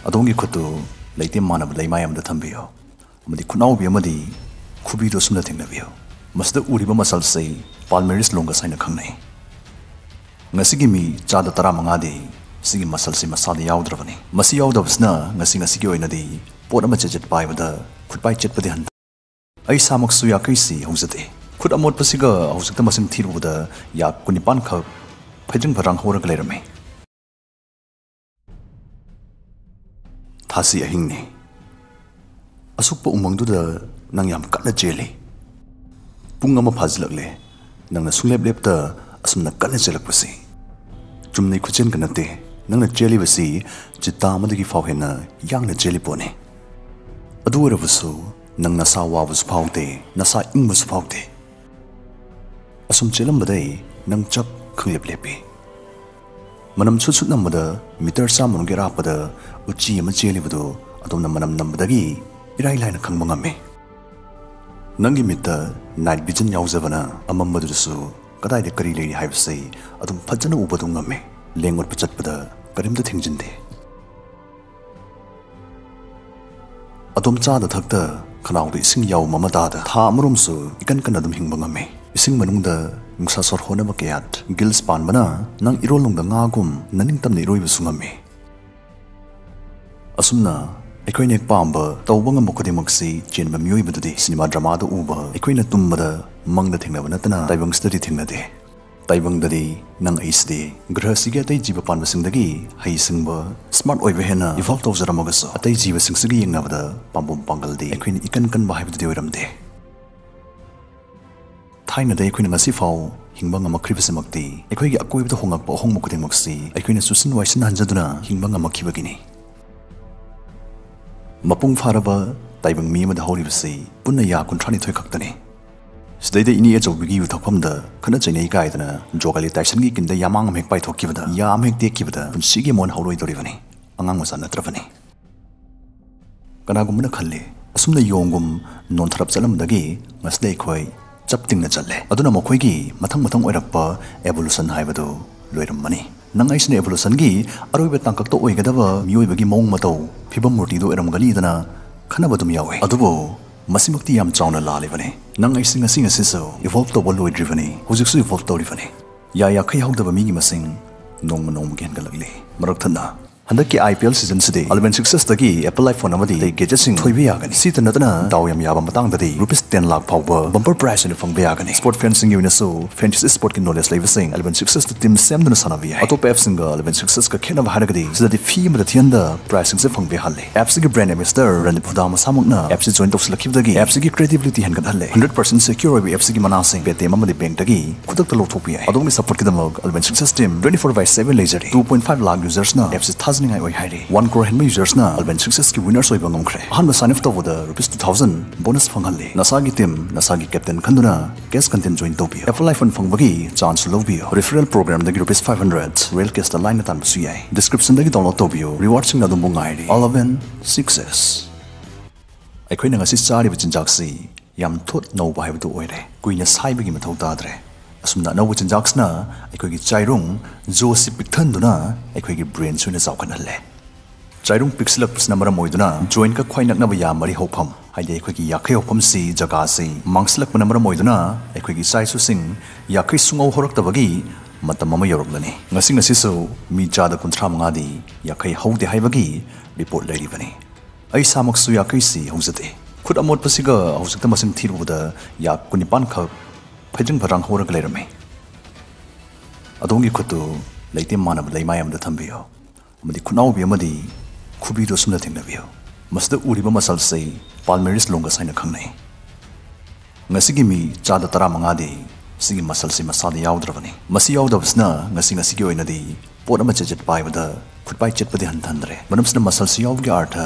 ꯑꯗꯣꯝꯒꯤ ꯈꯨꯠꯇꯨ ꯂꯩꯇꯦꯝ ꯃꯥꯟꯅꯕ ꯂꯩꯃꯥꯏ ꯑꯃꯗ ꯊꯝꯕꯤꯌꯨ ꯑꯃꯗꯤ ꯈꯨꯠꯅꯥꯎꯕꯤ ꯑꯃꯗꯤ ꯈꯨꯕꯤꯗꯨ ꯑꯁꯨꯝꯅ ꯊꯦꯡꯅꯕꯤꯌꯨ ꯃꯁꯤꯗ ꯎꯔꯤꯕ ꯃꯁꯜꯁꯤ ꯄꯥꯜꯃꯦꯔꯤꯁ ꯂꯣꯡꯒꯁ ꯍꯥꯏꯅ ꯈꯪꯅꯩ ꯉꯁꯤꯒꯤ ꯃꯤ ꯆꯥꯗ 15ꯗꯤ ꯁꯤꯒꯤ ꯃꯁꯜꯁꯤ ꯃꯁꯥꯗ ꯌꯥꯎꯗ꯭ꯔꯕꯅꯤ ꯃꯁꯤ ꯌꯥꯎꯗꯕꯁꯤꯅ ꯉꯁꯤꯒꯤ ꯑꯣꯏꯅꯗꯤ ꯄꯣꯠ ꯑꯃ ꯆꯦꯠ ꯄꯥꯏꯕꯗ ꯈꯨꯠꯄꯥꯏ ꯆꯦꯠꯄꯗꯤ ꯍꯟꯊꯩ ꯑꯩ ꯏꯁꯥꯃꯛꯁꯨ ꯌꯥꯈꯩꯁꯤ ꯍꯧꯖꯗꯦ ꯈꯨꯠ ꯑꯃꯣꯠꯄꯁꯤꯒ ꯍꯧꯖꯤꯛꯇ ꯃꯁꯤꯡ ꯊꯤꯔꯨꯕꯗ ꯌꯥꯛ 19 ꯈꯛ ꯐꯩꯖꯪ ꯐꯔꯥꯡ ꯍꯧꯔꯒ ꯂꯩꯔꯝꯃꯤ ꯊꯥꯁꯤ ꯑꯍꯤꯡꯅꯤ ꯑꯁꯨꯛꯄ ꯎꯃꯪꯗꯨꯗ ꯅꯪ ꯌꯥꯝ ꯀꯟꯅ ꯆꯦꯜꯂꯤ ꯄꯨꯡ ꯑꯃ ꯐꯥꯖꯤꯜꯂꯛꯂꯦ ꯅꯪꯅ ꯁꯨꯡꯂꯦꯞ ꯂꯦꯞꯇ ꯑꯁꯨꯝꯅ ꯀꯟꯅ ꯆꯦꯜꯂꯛꯄꯁꯤ ꯆꯨꯝꯅꯩ ꯈꯨꯆꯦꯟꯒ ꯅꯠꯇꯦ ꯅꯪꯅ ꯆꯦꯜꯂꯤꯕꯁꯤ ꯆꯤꯇꯥ ꯑꯃꯗꯒꯤ ꯐꯥꯎ ꯍꯦꯟꯅ ꯌꯥꯡꯅ ꯆꯦꯜꯂꯤ ꯄꯣꯠꯅꯤ ꯑꯗꯨ ꯑꯣꯏꯔꯕꯁꯨ ꯅꯪ ꯅꯁꯥ ꯋꯥꯕꯁꯨ ꯐꯥꯎꯗꯦ ꯅꯁꯥ ꯏꯪꯕꯁꯨ ꯐꯥꯎꯗꯦ ꯑꯁꯨꯝ ꯆꯦꯜꯂꯝꯕꯗꯩ ꯅꯪ ꯆꯞ ꯈꯪꯂꯦꯞ ꯂꯦꯞꯄꯤ ꯃꯅꯝ ꯁꯨꯠ ꯅꯝꯕꯗ ꯃꯤꯇꯔ 100ꯒꯤ ꯑꯔꯥꯞꯄꯗ ꯎꯆꯤ ꯑꯃ ꯆꯦꯜꯂꯤꯕꯗꯨ ꯑꯗꯣꯝꯅ ꯃꯅꯝ ꯅꯝꯕꯗꯒꯤ ꯏꯔꯥꯏ ꯂꯥꯏꯅ ꯈꯪꯕ ꯉꯝꯃꯤ ꯅꯪꯒꯤ ꯃꯤꯠꯇ ꯅꯥꯏꯠ ꯚꯤꯖꯟ ꯌꯥꯎꯖꯕꯅ ꯑꯃꯝꯕꯗꯨꯗꯁꯨ ꯀꯗꯥꯏꯗ ꯀꯔꯤ ꯂꯩꯔꯤ ꯍꯥꯏꯕꯁꯤ ꯑꯗꯨꯝ ꯐꯖꯅ ꯎꯕꯗꯨ ꯉꯝꯃꯤ ꯂꯦꯡ-ꯑꯣꯠꯄ ꯆꯠꯄꯗ ꯀꯔꯤꯝꯇ ꯊꯤꯡꯖꯤꯟꯗꯦ ꯑꯗꯣꯝ ꯆꯥꯗ ꯊꯛꯇ ꯈꯅꯥꯎꯗ ꯏꯁꯤꯡ ꯌꯥꯎꯕ ꯑꯃꯇꯥꯗ ꯊꯥ ꯑꯃꯔꯣꯝꯁꯨ ꯏꯀꯟ ꯀꯟꯅ ꯑꯗꯨꯝ ꯍꯤꯡꯕ ꯉꯝꯃꯤ ꯏꯁꯤꯡ ꯃꯅꯨꯡꯗ ꯅꯨꯡꯁꯥ ꯁꯣꯔ ꯍꯣꯟꯅꯕ ꯀꯌꯥꯠ ꯒꯤꯜꯁ ꯄꯥꯟꯕꯅ ꯅꯪ ꯏꯔꯣꯜꯅꯨꯡꯗ ꯉꯥꯒꯨꯝ ꯅꯅꯤꯡꯇꯝꯅ ꯏꯔꯣꯏꯕꯁꯨ ꯉꯝꯃꯤ ꯑꯁꯨꯝꯅ ꯑꯩꯈꯣꯏꯅ ꯍꯦꯛ ꯄꯥꯝꯕ ꯇꯧꯕ ꯉꯝꯕ ꯈꯨꯗꯤꯡꯃꯛꯁꯤ ꯆꯦꯟꯕ ꯃꯤꯑꯣꯏꯕꯗꯨꯗꯤ ꯁꯤꯅꯦꯃꯥ ꯗ꯭ꯔꯃꯥꯗ ꯎꯕ ꯑꯩꯈꯣꯏꯅ ꯇꯨꯝꯕꯗ ꯃꯪꯗ ꯊꯦꯡꯅꯕ ꯅꯠꯇꯅ ꯇꯥꯏꯕꯪꯁꯤꯗꯗꯤ ꯊꯦꯡꯅꯗꯦ ꯇꯥꯏꯕꯪꯗꯗꯤ ꯅꯪ ꯑꯩꯁꯤꯗꯤ ꯒ꯭ꯔꯍꯁꯤꯒꯤ ꯑꯇꯩ ꯖꯤꯕ ꯄꯥꯟꯕꯁꯤꯡꯗꯒꯤ ꯍꯩꯁꯤꯡꯕ ꯁ꯭ꯃꯥꯔꯠ ꯑꯣꯏꯕ ꯍꯦꯟꯅ ꯏꯚꯣꯜꯕ ꯇꯧꯖꯔꯝꯃꯒꯁꯨ ꯑꯇꯩ ꯖꯤꯕꯁꯤꯡꯁꯤꯒ ꯌꯦꯡꯅꯕꯗ ꯄꯥꯝꯕꯣꯝ ꯄꯥꯡꯒꯜꯗꯤ ꯑꯩꯈꯣꯏꯅ ꯏꯀꯟ ꯀꯟꯕ ꯍꯥꯏꯕꯗꯨꯗꯤ ꯑꯣꯏꯔꯝꯗꯦ ꯊꯥꯏꯅꯗ ꯑꯩꯈꯣꯏꯅ ꯉꯁꯤꯐꯥꯎ ꯍꯤꯡꯕ ꯉꯝꯃꯛꯈ꯭ꯔꯤꯕꯁꯤꯃꯛꯇꯤ ꯑꯩꯈꯣꯏꯒꯤ ꯑꯀꯣꯏꯕꯗ ꯍꯣꯡꯂꯛꯄ ꯑꯍꯣꯡꯕ ꯈꯨꯗꯤꯡꯃꯛꯁꯤ ꯑꯩꯈꯣꯏꯅ ꯆꯨꯁꯤꯟ ꯋꯥꯏꯁꯤꯟꯅꯍꯟꯖꯗꯨꯅ ꯍꯤꯡꯕ ꯉꯝꯃꯛꯈꯤꯕꯒꯤꯅꯤ ꯃꯄꯨꯡ ꯐꯥꯔꯕ ꯇꯥꯏꯕꯪ ꯃꯤ ꯑꯃꯗ ꯍꯧꯔꯤꯕꯁꯤ ꯄꯨꯟꯅ ꯌꯥ 32 ꯈꯛꯇꯅꯤ ꯁꯤꯗꯩꯗ ꯏꯅꯦ ꯑꯆꯧꯕꯤꯒꯤ ꯌꯨ ꯊꯛꯐꯝꯗ ꯈꯠꯅ ꯆꯩꯅꯩ ꯀꯥꯏꯗꯅ ꯖꯣꯒꯥꯂꯤ ꯇꯥꯏꯁꯟꯒꯤ ꯀꯤꯟꯗ ꯌꯥꯃꯥꯡ ꯑꯃ ꯍꯦꯛ ꯄꯥꯏꯊꯣꯛꯈꯤꯕꯗ ꯌꯥ ꯑꯃ ꯍꯦꯛ ꯇꯦꯛꯈꯤꯕꯗ ꯄꯨꯟꯁꯤꯒꯤ ꯃꯣꯟ ꯍꯧꯔꯣꯏꯗꯧꯔꯤꯕꯅꯤ ꯑꯉꯥꯡ ꯃꯆꯥ ꯅꯠꯇ꯭ꯔꯕꯅꯤ ꯀꯅꯥꯒꯨꯝꯕꯅ ꯈꯜꯂꯤ ꯑꯁꯨꯝꯅ ꯌꯣꯡꯒꯨꯝ ꯅꯣꯟꯊꯔꯞ ꯆꯠꯂꯝꯕꯗꯒꯤ ꯉꯁꯤꯗ ꯑꯩꯈꯣꯏ ꯆꯞ ꯇꯤꯡꯅ ꯆꯠꯂꯦ ꯑꯗꯨꯅ ꯃꯈꯣꯏꯒꯤ ꯃꯊꯪ ꯑꯣꯏꯔꯛꯄ ꯑꯦꯚꯣꯂꯨꯁꯟ ꯍꯥꯏꯕꯗꯨ ꯂꯣꯏꯔꯝꯃꯅꯤ ꯅꯪ ꯑꯩꯁꯤꯅ ꯑꯦꯚꯣꯂꯨꯁꯟꯒꯤ ꯑꯔꯣꯏꯕ ꯇꯥꯡꯀꯛꯇ ꯑꯣꯏꯒꯗꯕ ꯃꯤꯑꯣꯏꯕꯒꯤ ꯃꯑꯣꯡ ꯃꯇꯧ ꯐꯤꯕꯝ ꯃꯨꯔꯇꯤꯗꯨ ꯑꯣꯏꯔꯝꯒꯅꯤꯗꯅ ꯈꯟꯅꯕ ꯑꯗꯨꯝ ꯌꯥꯎꯏ ꯑꯗꯨꯕꯨ ꯃꯁꯤꯃꯛꯇꯤ ꯌꯥꯝ ꯆꯥꯎꯅ ꯂꯥꯜꯂꯤꯕꯅꯤ ꯅꯪ ꯑꯩꯁꯤ ꯉꯁꯤꯁꯨ ꯏꯚꯣꯜꯕ ꯇꯧꯕ ꯂꯣꯏꯗ꯭ꯔꯤꯕꯅꯤ ꯍꯧꯖꯤꯛꯁꯨ ꯏꯚꯣꯜꯕ ꯇꯧꯔꯤꯕꯅꯤ ꯌꯥꯈꯩ ꯍꯧꯗꯕ ꯃꯤꯒꯤ ꯃꯁꯤꯡ ꯅꯣꯡꯃꯒꯤ ꯍꯦꯟꯒꯠꯂꯛꯂꯤ ꯃꯔꯛ ꯊꯠꯅ ꯍꯟꯗꯛꯀꯤ IPL ꯁꯤꯖꯟꯁꯤꯗꯤ 11/6ꯗꯒꯤ ꯑꯦꯄꯜ ꯑꯥꯏꯐꯣꯟ ꯑꯃꯗꯤ ꯒꯦꯖꯦꯠꯁꯤꯡ ꯊꯣꯏꯕ ꯌꯥꯒꯅꯤ ꯁꯤꯇ ꯅꯠꯇꯅ ꯗꯥꯎ ꯌꯥꯝ ꯌꯥꯕ ꯃꯇꯥꯡꯗꯗꯤ ꯔꯨꯄꯤꯁ 10 ꯂꯥꯈ ꯐꯥꯎꯕ ꯕꯝꯄꯔ ꯄ꯭ꯔꯥꯏꯖ ꯑꯣꯏꯅ ꯐꯪꯕ ꯌꯥꯒꯅꯤ ꯁ꯭ꯄꯣꯔꯠ ꯐꯦꯟꯁꯤꯡꯒꯤ ꯑꯣꯏꯅꯁꯨ ꯐꯦꯟꯇꯦꯁꯤ ꯁ꯭ꯄꯣꯔꯠꯀꯤ ꯅꯣꯂꯦꯖ ꯂꯩꯕꯁꯤꯡ 11/6ꯗ ꯇꯤꯝ ꯁꯦꯝꯗꯨꯅ ꯁꯥꯟꯅꯕ ꯌꯥꯏ ꯑꯇꯣꯞꯄ ꯑꯦꯞꯁꯤꯡꯒ 11/6ꯒ ꯈꯦꯠꯅꯕ ꯍꯥꯏꯔꯒꯗꯤ ꯁꯤꯗꯗꯤ ꯐꯤ ꯑꯃꯗ ꯊꯤꯍꯟꯗ ꯄ꯭ꯔꯥꯏꯖꯁꯤꯡꯁꯦ ꯐꯪꯕ ꯌꯥꯍꯜꯂꯤ ꯑꯦꯞꯁꯤꯒꯤ ꯕ꯭ꯔꯥꯟड ambassador Randeep ꯍꯨꯗꯥ ꯃꯁꯥꯃꯛꯅ ꯑꯦꯞꯁꯤ join ꯇꯧꯁꯤꯜꯂꯛꯈꯤꯕꯗꯒꯤ ꯑꯦꯞꯁꯤꯒꯤ credibility ꯍꯦꯟꯒꯠꯍꯜꯂꯦ 100% secure ꯑꯣꯏꯕ ꯑꯦꯞꯁꯤꯒꯤ ꯃꯅꯥꯁꯤꯡ ꯄꯦꯇꯤꯑꯦꯝ ꯑꯃꯗꯤ ꯕꯦꯡꯛꯇꯒꯤ ꯈꯨꯗꯛꯇ ꯂꯧꯊꯣꯛꯄ ꯌꯥꯏ ꯑꯗꯣꯝꯒꯤ ꯁꯄꯣꯔꯠꯀꯤꯗꯃꯛ 11/6 ꯇꯤꯝ 24/7 ꯂꯩꯖꯔꯤ 2.5 ꯂꯥꯈ ꯌꯨꯖꯔꯁꯅ ꯑꯦꯞꯁꯤ ꯊꯥꯖꯅꯤꯡꯉꯥꯏ ꯑꯣꯏ ꯍꯥꯏꯔꯤ 1 crore ꯍꯦꯟꯕ ꯌꯨꯖꯔꯁꯅ 11/6ꯒꯤ ꯋꯤꯅꯔꯁ ꯑꯣꯏꯕ ꯉꯝꯈ꯭ꯔꯦ ꯑꯍꯥꯟꯕ ꯁꯥꯏꯟ ꯑꯞ ꯇꯧꯕꯗ ꯔꯨꯄꯤꯁ 2,000 ꯕꯣꯅꯁ ꯐꯪꯍꯜꯂꯤ ꯅꯁꯥꯒꯤ ꯇꯤꯝ ꯅꯁꯥꯒꯤ ꯀꯦꯞꯇꯦꯟ ꯈꯟꯗꯨꯅ ꯀꯦꯁ ꯀꯟꯇꯦꯟ ꯖꯣꯏꯟ ꯇꯧꯕꯤꯌꯨ ꯑꯦꯄꯜ ꯑꯥꯏꯐꯣꯟ ꯐꯪꯕꯒꯤ ꯆꯥꯟꯁꯁꯨ ꯂꯧꯕꯤꯌꯨ ꯔꯤꯐꯔꯦꯜ ꯄ꯭रोग्रामꯗꯒꯤ ꯔꯨꯄꯤꯁ 500 ꯔꯦꯜ ꯀꯦꯁꯇ ꯂꯥꯏꯅ ꯇꯥꯟꯕꯁꯨ ꯌꯥꯏ ꯗꯤꯁꯀ꯭ꯔꯤꯞꯁꯟꯗꯒꯤ ꯗꯥꯎꯟꯂꯣꯗ ꯇꯧꯕꯤꯌꯨ ꯔꯤꯋꯥꯔꯗꯁꯤꯡꯅ ꯑꯗꯨꯝꯕꯨ ꯉꯥꯏꯔꯤ 11/6s ꯑꯩꯈꯣꯏꯅ ꯉꯁꯤ ꯆꯥꯔꯤꯕ ꯆꯤꯟꯖꯥꯛꯁꯤ ꯌꯥꯝ ꯊꯣꯠ ꯅꯧꯕ ꯍꯥꯏꯕꯗꯨ ꯑꯣꯏꯔꯦ ꯀꯨꯏꯅ ꯁꯥꯏꯕꯒꯤ ꯃꯊꯧ ꯇꯥꯗ꯭ꯔꯦ ꯑꯁꯨꯝꯅ ꯑꯅꯧꯕ ꯆꯤꯟꯖꯥꯛꯁꯤꯅ ꯑꯩꯈꯣꯏꯒꯤ ꯆꯥꯏꯔꯨꯡ ꯖꯣꯁꯤ ꯄꯤꯛꯊꯟꯗꯨꯅ ꯑꯩꯈꯣꯏꯒꯤ ꯕ꯭ꯔꯦꯟꯁꯨ ꯑꯣꯏꯅ ꯆꯥꯎꯈꯠꯍꯜꯂꯦ ꯆꯥꯏꯔꯨꯡ ꯄꯤꯛꯁꯤꯜꯂꯛꯄꯁꯤꯅ ꯃꯔꯝ ꯑꯣꯏꯗꯨꯅ ꯖꯣꯏꯟꯠꯀ ꯈ꯭ꯋꯥꯏ ꯅꯛꯅꯕ ꯌꯥ ꯃꯔꯤ ꯍꯧꯐꯝ ꯍꯥꯏꯗꯤ ꯑꯩꯈꯣꯏꯒꯤ ꯌꯥꯈꯩ ꯍꯧꯐꯝꯁꯤ ꯖꯒꯥꯁꯤ ꯃꯥꯡꯁꯤꯜꯂꯛꯄꯅ ꯃꯔꯝ ꯑꯣꯏꯗꯨꯅ ꯑꯩꯈꯣꯏꯒꯤ ꯏꯆꯥ ꯏꯁꯨꯁꯤꯡ ꯌꯥꯈꯩ ꯁꯨꯡꯍꯧ ꯍꯧꯔꯛꯇꯕꯒꯤ ꯃꯇꯝ ꯑꯃ ꯌꯧꯔꯛꯂꯅꯤ ꯉꯁꯤꯁꯨ ꯃꯤ ꯆꯥꯗ 35ꯗꯤ ꯌꯥꯈꯩ ꯍꯧꯗꯦ ꯍꯥꯏꯕꯒꯤ ꯔꯤꯄꯣꯔꯠ ꯂꯩꯔꯤꯕꯅꯤ ꯑꯩ ꯏꯁꯥꯃꯛꯁꯨ ꯌꯥꯈꯩꯁꯤ ꯍꯧꯖꯗꯦ ꯈꯨꯠ ꯑꯃꯣꯠꯄꯁꯤꯒ ꯍꯧꯖꯤꯛꯇ ꯃꯁꯤꯡ ꯊꯤꯔꯨꯕꯗ ꯌꯥ 19 ꯈꯛ ꯐꯩꯖꯪ ꯐꯔꯥꯡ ꯍꯧꯔꯒ ꯂꯩꯔꯝꯃꯤ ꯑꯗꯣꯝꯒꯤ ꯈꯨꯠꯇꯨ ꯂꯩꯇꯦꯝ ꯃꯥꯟꯅꯕ ꯂꯩꯃꯥꯏ ꯑꯃꯗ ꯊꯝꯕꯤꯌꯨ ꯑꯃꯗꯤ ꯈꯨꯠꯅꯥꯎꯕꯤ ꯑꯃꯗꯤ ꯈꯨꯕꯤꯗꯨ ꯑꯁꯨꯝꯅ ꯊꯦꯡꯅꯕꯤꯌꯨ ꯃꯁꯤꯗ ꯎꯔꯤꯕ ꯃꯁꯜꯁꯤ ꯄꯥꯜꯃꯦꯔꯤꯁ ꯂꯣꯡꯒꯁ ꯍꯥꯏꯅ ꯈꯪꯅꯩ ꯉꯁꯤꯒꯤ ꯃꯤ ꯆꯥꯗ 15ꯗꯤ ꯁꯤꯒꯤ ꯃꯁꯜꯁꯤ ꯃꯁꯥꯗ ꯌꯥꯎꯗ꯭ꯔꯕꯅꯤ ꯃꯁꯤ ꯌꯥꯎꯗꯕꯁꯤꯅ ꯉꯁꯤꯒꯤ ꯑꯣꯏꯅꯗꯤ ꯄꯣꯠ ꯑꯃ ꯆꯦꯠ ꯄꯥꯏꯕꯗ ꯈꯨꯠꯄꯥꯏ ꯆꯦꯠꯄꯗꯤ ꯍꯟꯊꯍꯟꯗ꯭ꯔꯦ ꯃꯔꯝꯁꯤꯅ ꯃꯁꯜꯁꯤ ꯌꯥꯎꯕꯒꯤ ꯑꯥꯔꯊ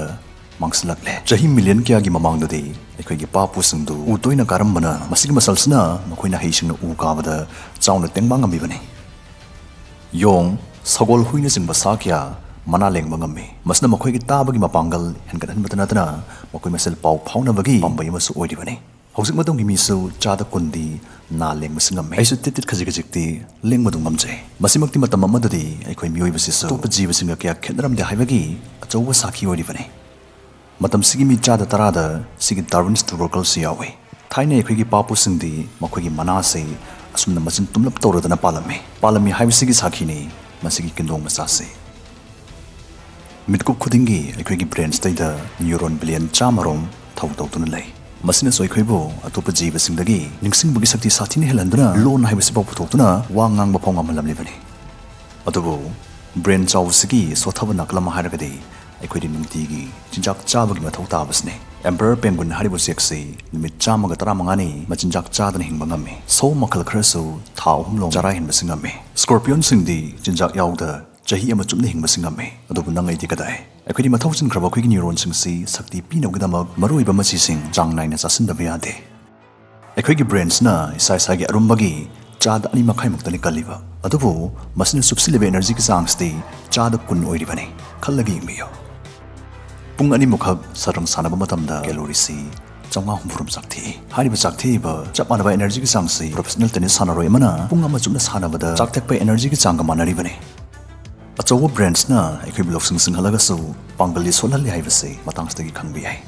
ꯃꯥꯡꯁꯤꯜꯂꯛꯂꯦ ꯆꯍꯤ ꯃꯤꯂꯤꯌꯟ ꯀꯌꯥꯒꯤ ꯃꯃꯥꯡꯗꯗꯤ ꯑꯩꯈꯣꯏꯒꯤ ꯄꯥꯄꯨꯁꯤꯡꯗꯨ ꯎ ꯇꯣꯏꯅ ꯀꯥꯔꯝꯕꯅ ꯃꯁꯤꯒꯤ ꯃꯁꯜꯁꯤꯅ ꯃꯈꯣꯏꯅ ꯍꯩꯁꯤꯡꯅ ꯎ ꯀꯥꯕꯗ ꯆꯥꯎꯅ ꯇꯦꯡꯕꯥꯡ ꯉꯝꯕꯤꯕꯅꯤ ꯌꯣꯡ ꯁꯒꯣꯜ ꯍꯨꯏꯅꯆꯤꯡꯕ ꯁꯥ ꯀꯌꯥ ꯃꯅꯥ ꯂꯦꯡꯕ ꯉꯝꯃꯤ ꯃꯁꯤꯅ ꯃꯈꯣꯏꯒꯤ ꯇꯥꯕꯒꯤ ꯃꯄꯥꯡꯒꯜ ꯍꯦꯟꯒꯠꯍꯟꯕꯇ ꯅꯠꯇꯅ ꯃꯈꯣꯏ ꯃꯁꯦꯜ ꯄꯥꯎ ꯐꯥꯎꯅꯕꯒꯤ ꯄꯥꯝꯕꯩ ꯑꯃꯁꯨ ꯑꯣꯏꯔꯤꯕꯅꯤ Hौzik madong gimisu chada kundi na leng masingam me. Aisu titit khajik leng madung mamjai. Masimakti matam amadadi aikhoi mioi basisu topa jiba singa kya khendaram de haibagi achauwa sakhi ori bane. Matam sigi mi chada tarada sigi Darwinist tubercle si yawe. Thaina aikhoi gi papu singdi makhoi gi mana se asumna machin tumlap tawradana palame. Palami haibasigi sakhi ne masigi kindong masa se. Mitkup khudingi aikhoi gi brain state da neuron billion chamarom thau tawtuna lei. Masina soikhoibo atopa jiba singdagi ningsing bugi sakti sathini helanduna lon haibasi pau puthokuna wa ngang ba phonga malam lebani. Adubu brain chawsigi sothaba naklama haragadi aikhoi nungtigi chinjak chabagi mathau tabasne. Emperor penguin haribo seksi limit chamaga taramangani machinjak chadana hingba ngame. So makal kharasu tha humlong jara hinba singame. Scorpion singdi chinjak yawda jahi ama chumna hingba singame. Adubu nangai ti kadai. Eikhoigi mathausin khraba khoi neuron singsi sakti pinogdamak maroiba machi sing changnai chasin da yade. Eikhoigi brains na isai sagi arumbagi chada ani makhai muktani kaliba. Adubu masina subsilebe energy ki changsti chada kun oiribani. Khallagi miyo. Pung ani mukhak sarang sanaba matamda calorie si changma humfurum sakthi. Hariba sakthi ba chapanaba energy ki changsi professional tennis sanaroi mana pung ama chumna sanabada chakthekpa energy ki changga manaribani. Achawa brands na aikhoi blok sing halagasu pangali solali haibase matangstagi khangbi ai.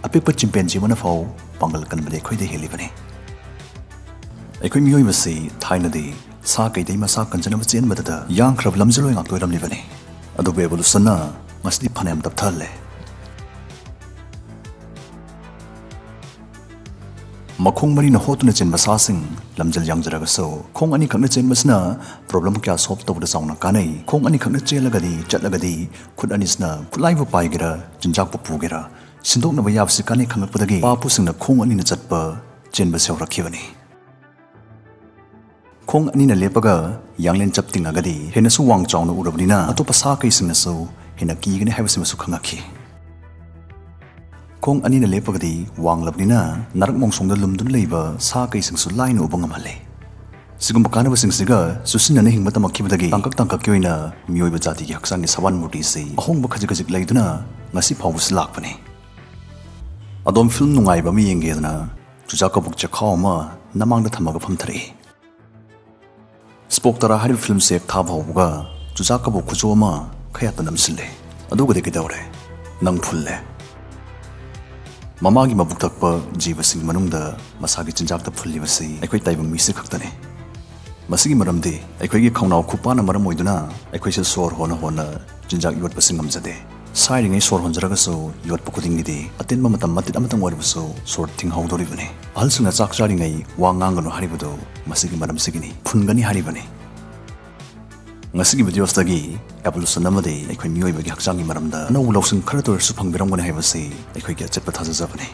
Apipa chimpanzee mana fau pangal kanbade khoi de helibani. Aikhoi mioi base thainadi sa kaidei masa kanjana chen badada yang khrab lamjloi ngak toiram libani. Adu evolution na masdi phanam tapthalle. Makhong mari na hotuna chen basa sing lamjal yangjaraga so khong ani khakna chen masna problem kya solve tawda sauna kanai khong ani khakna chelagadi chatlagadi khut ani sna khulai bu paigira jinjak pu pugera sindok na bayab se kanai khangakpadagi papu singna khong ani na chatpa chen ba sew rakhibani khong ani na lepaga yanglen chaptinga gadi hena su wang chawna urabnina atopa sa kai singna so hena ki gane haibase masu khangakhi Kong ani na lepagadi wang labnina narak mongsongda lumdun leiba sa kai singsu line ubang amale. Sigum bakana ba singsiga susina na hingmata makkibadagi tangkak kyoina miyoiba jati gi haksang ni sawan murti se ahong ba khajik laiduna ngasi phawus lakpani. Adom film nungai ba mi yengedna chujaka bukcha khawma namangda thamaga phamthari. Spok tara hari film se tha bhawga chujaka bu khujoma khayat namsille. Aduga de kidawre nang phulle. Mamagi mabuktakpa jiba sing manungda masagi chinjakta phulibasi aikhoi taibang mi se khaktane masigi maramde aikhoi gi khawnau khupana maram oiduna aikhoi se sor hona chinjak yot pasing amjade sai ringai sor honjaraga so yot pukudingi de aten matam matit amatang warbu so sor thing haudori bane al singa chak chari ngai wangangano haribudo masigi maram sigini phungani haribane Ngasigi video stagi evolution namade aikhoi mioi bagi hakjangi maramda no lawsing khara tor su phangbiram gone haibase aikhoi gi chatpa thaja jabane